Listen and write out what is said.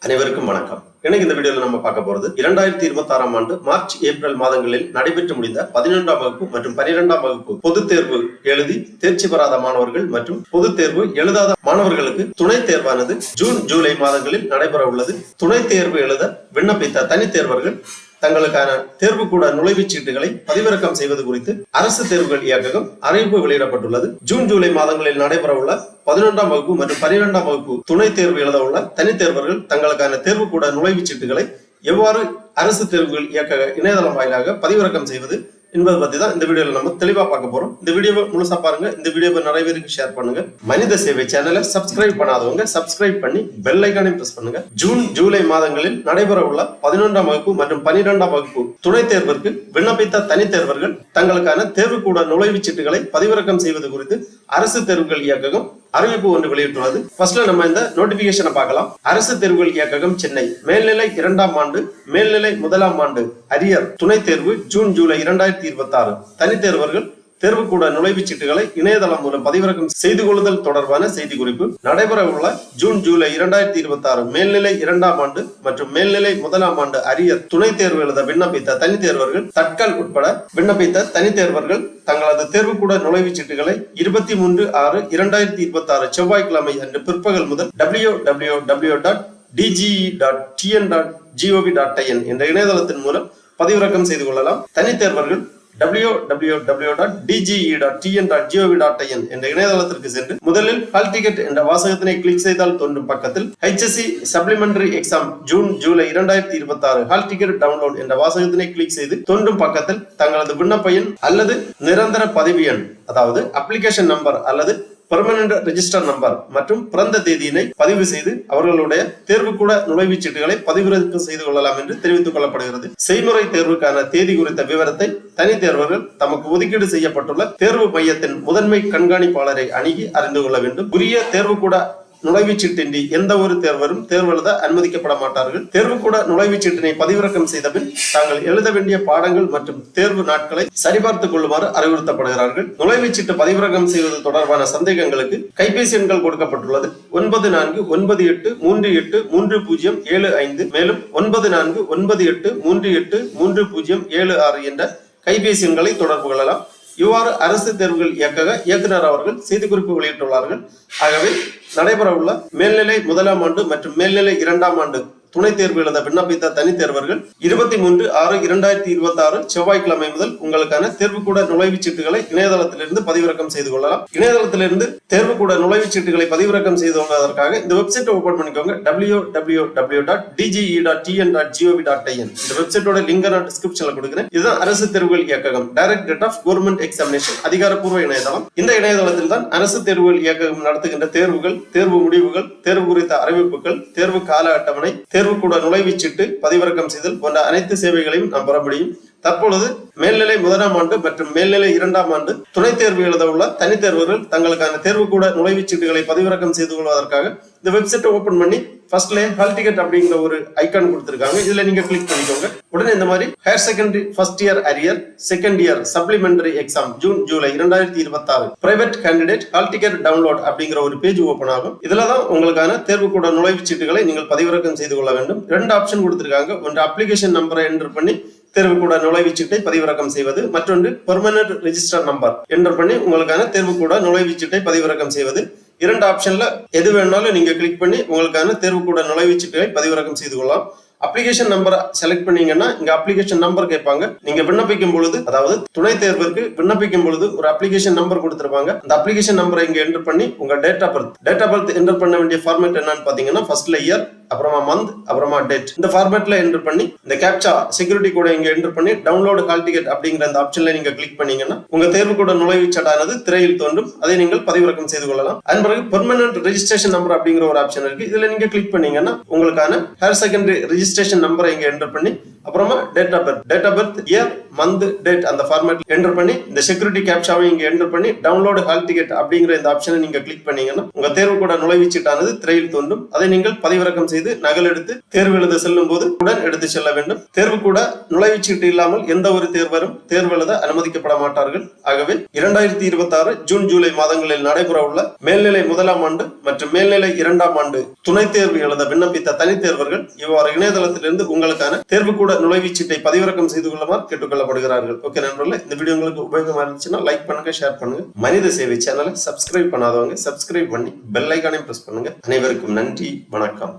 அனைவருக்கும் வணக்கம். எனக்கு இந்த வீடியோல நம்ம பார்க்க போறது 2026ஆம் ஆண்டு மார்ச் ஏப்ரல் மாதங்களில் நடைபெற்று முடிந்த 11ஆம் வகுப்பு மற்றும் 12ஆம் வகுப்பு பொதுத் தேர்வு எழுதி தேர்ச்சி பெறாத மாணவர்கள் மற்றும் பொதுத் தேர்வு எழுதாத மாணவர்களுக்கு துணை தேர்வானது ஜூன் ஜூலை மாதங்களில் நடைபெற உள்ளது. துணை தேர்வு எழுத விண்ணப்பித்த தனித் தேர்வர்கள் தங்களுக்கான தேர்வுக்கூட நுழைவுச் சீட்டுகளை பதிவிறக்கம் செய்வது குறித்து அரசு தேர்வுகள் இயக்ககம் அறிவிப்பு வெளியிடப்பட்டுள்ளது. ஜூன் ஜூலை மாதங்களில் நடைபெற உள்ள 11ஆம் வகுப்பு மற்றும் 12ஆம் வகுப்பு துணை தேர்வு எழுத உள்ள தனித் தேர்வர்கள் தங்களுக்கான தேர்வுக்கூட நுழைவுச் சீட்டுகளை எவ்வாறு அரசு தேர்வுகள் இயக்கக இணையதளம் வாயிலாக பதிவிறக்கம் செய்வது என்பதை பத்தி தான் இந்த வீடியோல நம்ம தெளிவா பார்க்க போறோம். இந்த வீடியோவை முழுசா பாருங்க. இந்த வீடியோவை நிறைய பேருக்கு ஷேர் பண்ணுங்க. மனித சேவை சேனலை சப்ஸ்கிரைப் பண்ணாதவங்க சப்ஸ்கிரைப் பண்ணி பெல் ஐகானை பிரஸ் பண்ணுங்க. ஜூன் ஜூலை மாதங்களில் நடைபெற உள்ள 11ஆம் வகுப்பு மற்றும் 12ஆம் வகுப்பு துணை தேர்விற்கு விண்ணப்பித்த தனித் தேர்வர்கள் தங்களுக்கான தேர்வுக்கூட நுழைவுச் சீட்டுகளை பதிவிறக்கம் செய்வது குறித்து அரசு தேர்வுகள் இயக்ககம் அறிவிப்பு ஒன்று வெளியிட்டுள்ளது. ஃபர்ஸ்ட்ல நம்ம இந்த நோட்டிபிகேஷனை பார்க்கலாம். அரசு தேர்வுகள் இயக்ககம் சென்னை மேல்நிலை 2ஆம் ஆண்டு மேல்நிலை 1ஆம் ஆண்டு அரியர் துணை தேர்வு ஜூன் ஜூலை 2026 தனித் தேர்வர்கள் தேர்வுக்கூட நுழைவுச் சீட்டுகளை இணையதளம் மூலம் பதிவிறக்கம் செய்து கொள்ளுதல் தொடர்பான செய்தி குறிப்பு. நடைபெற உள்ள ஜூன் ஜூலை 2026 மேல்நிலை 2ஆம் ஆண்டு மற்றும் மேல்நிலை 1ஆம் ஆண்டு அரியர் துணை தேர்வு எழுத விண்ணப்பித்த தனித் தேர்வர்கள் தட்கல் உட்பட விண்ணப்பித்த தனித் தேர்வர்கள் தங்களது தேர்வுக்கூட நுழைவுச் சீட்டுகளை 23/6/2026 செவ்வாய்க்கிழமை அன்று பிற்பகல் முதல் www.dge.tn.gov.in என்ற இணையதளத்தின் மூலம் பதிவிறக்கம் செய்து கொள்ளலாம். தனித் தேர்வர்கள் www.dge.tn.gov.in என்ற இணையதளத்திற்கு சென்று முதலில் ஹால் டிக்கெட் என்ற வாசகத்தினை கிளிக் செய்தால் தோன்றும் பக்கத்தில் HSC supplementary exam June July 2026 hall ticket download என்ற வாசகத்தினை கிளிக் செய்து தோன்றும் பக்கத்தில் தங்களது விண்ணப்ப எண் அல்லது நிரந்தர பதிவு எண் அதாவது அப்ளிகேஷன் நம்பர் அல்லது பெர்மனன்ட் ரெஜிஸ்டர் நம்பர் மற்றும் பிறந்த தேதியினை பதிவு செய்து அவர்களுடைய தேர்வுக்கூட நுழைவுச் சீட்டுகளை பதிவிறக்கம் செய்து கொள்ளலாம் என்று தெரிவித்துக் கொள்ளப்படுகிறது. செய்முறை தேர்வுக்கான தேதி குறித்த விவரத்தை தனித் தேர்வர்கள் தமக்கு ஒதுக்கீடு செய்யப்பட்டுள்ள தேர்வு மையத்தின் முதன்மை கண்காணிப்பாளரை அணுகி அறிந்து கொள்ள வேண்டும். உரிய தேர்வுக்கூட நுழைவுச் சீட்டின்றி எந்த ஒரு தேர்வரும் தேர்வு எழுத அனுமதிக்கப்பட மாட்டார்கள். தேர்வுக்கூட நுழைவுச் சீட்டினை பதிவிறக்கம் செய்த பின் தாங்கள் எழுத வேண்டிய பாடங்கள் மற்றும் தேர்வு நாட்களை சரிபார்த்துக் கொள்ளுமாறு அறிவுறுத்தப்படுகிறார்கள். நுழைவுச் சீட்டு பதிவிறக்கம் செய்வது தொடர்பான சந்தேகங்களுக்கு கைபேசி எண்கள் கொடுக்கப்பட்டுள்ளது. 9498383075 மேலும் 9498383076 என்ற கைபேசி எண்களை தொடர்பு கொள்ளலாம். இவ்வாறு அரசு தேர்வுகள் இயக்கக இயக்குனர் அவர்கள் செய்திக்குறிப்பு வெளியிட்டுள்ளார்கள். ஆகவே நடைபெற உள்ள மேல்நிலை 1ஆம் ஆண்டு மற்றும் மேல்நிலை 2ஆம் ஆண்டு துணை தேர்வு எழுத விண்ணப்பித்த தனித் தேர்வர்கள் 23/6/2026 செவ்வாய்க்கிழமை முதல் உங்களுக்கான தேர்வுக்கூட நுழைவுச் சீட்டுகளை இணையதளத்திலிருந்து பதிவிறக்கம் செய்து கொள்ளலாம். இணையதளத்திலிருந்து தேர்வுக்கூட நுழைவுச் சீட்டுகளை பதிவிறக்கம் செய்து கொள்வதற்காக இந்த வெப்சைட்டை ஓபன் பண்ணிக்கோங்க. www.dge.tn.gov.in இந்த வெப்சைட்டோட லிங்க் நான் டிஸ்கிரிப்ஷன்ல கொடுக்கிறேன். இதுதான் அரசு தேர்வுகள் இயக்ககம் டைரக்டரேட் ஆஃப் கவர்மெண்ட் எக்ஸாமினேஷன் அதிகாரப்பூர்வ இணையதளம். இந்த இணையதளத்தில் தான் அரசு தேர்வுகள் இயக்ககம் நடத்துகின்ற தேர்வுகள், தேர்வு முடிவுகள், தேர்வு குறித்த அறிவிப்புகள், தேர்வு கால அட்டவணை, தேர்வுக்கூட நுழைவுச் சீட்டு பதிவிறக்கம் செய்தல் போன்ற அனைத்து சேவைகளையும் நாம் பெற முடியும். தற்பொழுது மேல்நிலை 1ஆம் ஆண்டு மற்றும் மேல்நிலை 2ஆம் ஆண்டு துணை தேர்வு எழுத உள்ள தனித் தேர்வர்கள் தங்களுக்கான தேர்வுக்கூட நுழைவுச் சீட்டுகளை பதிவிறக்கம் செய்து கொள்வதற்காக இந்த வெப்சைட்டை ஓபன் பண்ணி ஃபர்ஸ்ட்ல ஹால் டிக்கெட் அப்படிங்கிற ஒரு ஐக்கான் கொடுத்திருக்காங்க. இதுல நீங்க கிளிக் பண்ணிக்கோங்க. உடனே இந்த மாதிரி higher secondary first year arrear second year supplementary exam June July 2026 private candidate hall ticket download அப்படிங்கிற ஒரு பேஜ் ஓபன் ஆகும். இதுலதான் உங்களுக்கான தேர்வுக்கூட நுழைவுச் சீட்டுகளை நீங்கள் பதிவிறக்கம் செய்து கொள்ள வேண்டும். 2 ஆப்ஷன் கொடுத்திருக்காங்க. ஒன்று அப்ளிகேஷன் நம்பரை என்டர் பண்ணி தேர்வுக்கூட நுழைவுச் சீட்டை பதிவிறக்கம் செய்வது, மற்றொன்று பெர்மனன்ட் ரெஜிஸ்டர் நம்பர் என்டர் பண்ணி உங்களுக்கான தேர்வுக்கூட நுழைவுச் சீட்டை பதிவிறக்கம் செய்வது. 2 ஆப்ஷன்ல எது வேணாலும் நீங்க கிளிக் பண்ணி உங்களுக்கான தேர்வுக்கூட நுழைவுச் சீட்டுகளை பதிவிறக்கம் செய்து கொள்ளலாம். அப்ளிகேஷன் நம்பரை செலக்ட் பண்ணீங்கன்னா இங்க அப்ளிகேஷன் நம்பர் கேட்பாங்க. நீங்க விண்ணப்பிக்கும் பொழுது அதாவது துணை தேர்விற்கு விண்ணப்பிக்கும் பொழுது ஒரு அப்ளிகேஷன் நம்பர் கொடுத்திருப்பாங்க. அந்த அப்ளிகேஷன் நம்பரை இங்க என்டர் பண்ணி உங்க டேட் ஆஃப் பர்த் என்டர் பண்ண வேண்டிய ஃபார்மேட் என்னன்னு பாத்தீங்கன்னா ஃபர்ஸ்ட்ல இயர், அப்புறமா மந்த், அப்புறமா டேட். இந்த ஃபார்மேட்ல என்டர் பண்ணி இந்த கேப்சா செக்யூரிட்டி கோட இங்க என்டர் பண்ணி டவுன்லோட் ஹால் டிக்கெட் அப்படிங்கிற அந்த ஆப்ஷன்ல நீங்க கிளிக் பண்ணீங்கன்னா உங்க தேர்வுக்கூட நுழைவுச் சீட்டானது திரையில் தோன்றும். அதை நீங்கள் பதிவிறக்கம் செய்து கொள்ளலாம். அதன் பிறகு பெர்மனன்ட் ரெஜிஸ்ட்ரேஷன் நம்பர் அப்படிங்கிற ஒரு ஆப்ஷன் இருக்கு. இதுல நீங்க கிளிக் பண்ணீங்கன்னா உங்களுக்கான ஹையர் செகண்டரி ரெஜிஸ்ட்ரேஷன் நம்பரை இங்க என்டர் பண்ணி அப்புறமா date of birth year month date அந்த ஃபார்மேட் என்டர் பண்ணி இந்த செக்யூரிட்டி கேப்சாவை இங்க என்டர் பண்ணி டவுன்லோட் ஹால் டிக்கெட் அப்படிங்கிற இந்த ஆப்ஷனை நீங்க கிளிக் பண்ணீங்கன்னா உங்க தேர்வுக்கூட நுழைவுச் சீட்டானது திரையில் தோன்றும். அதை நீங்கள் பதிவிறக்கம் செய்து நகல் எடுத்து தேர்வு எழுத செல்லும் போது உடன் எடுத்து செல்ல வேண்டும். தேர்வு கூட நுழைவுச்சீட்டு இல்லாமல் எந்த ஒரு தேர்வரும் தேர்வு எழுத அனுமதிக்கப்பட மாட்டார்கள். ஆகவே 2026 ஜூன் ஜூலை மாதங்களில் நடைபெற உள்ள மேல்நிலை 1ஆம் ஆண்டு மற்றும் மேல்நிலை 2ஆம் ஆண்டு துணைத் தேர்வு எழுத விண்ணப்பித்த தனித் தேர்வர்கள் இவ்வாறு இணையதளத்திலிருந்து உங்களுக்கான தேர்வு கூட நுழைவுச்சீட்டை பதிவிறக்கம் செய்து கொள்ளுமாறு கேட்டுக்கொள்ளப்படுகிறார்கள். ஓகே நண்பர்களே, இந்த வீடியோ உங்களுக்கு உபயோகமா இருந்துச்சுன்னா லைக் பண்ணுங்க, ஷேர் பண்ணுங்க. மனித சேவை சேனலை சப்ஸ்கிரைப் பண்ணாதவங்க சப்ஸ்கிரைப் பண்ணி பெல் ஐகானையும் பிரஸ் பண்ணுங்க. அனைவருக்கும் நன்றி, வணக்கம்.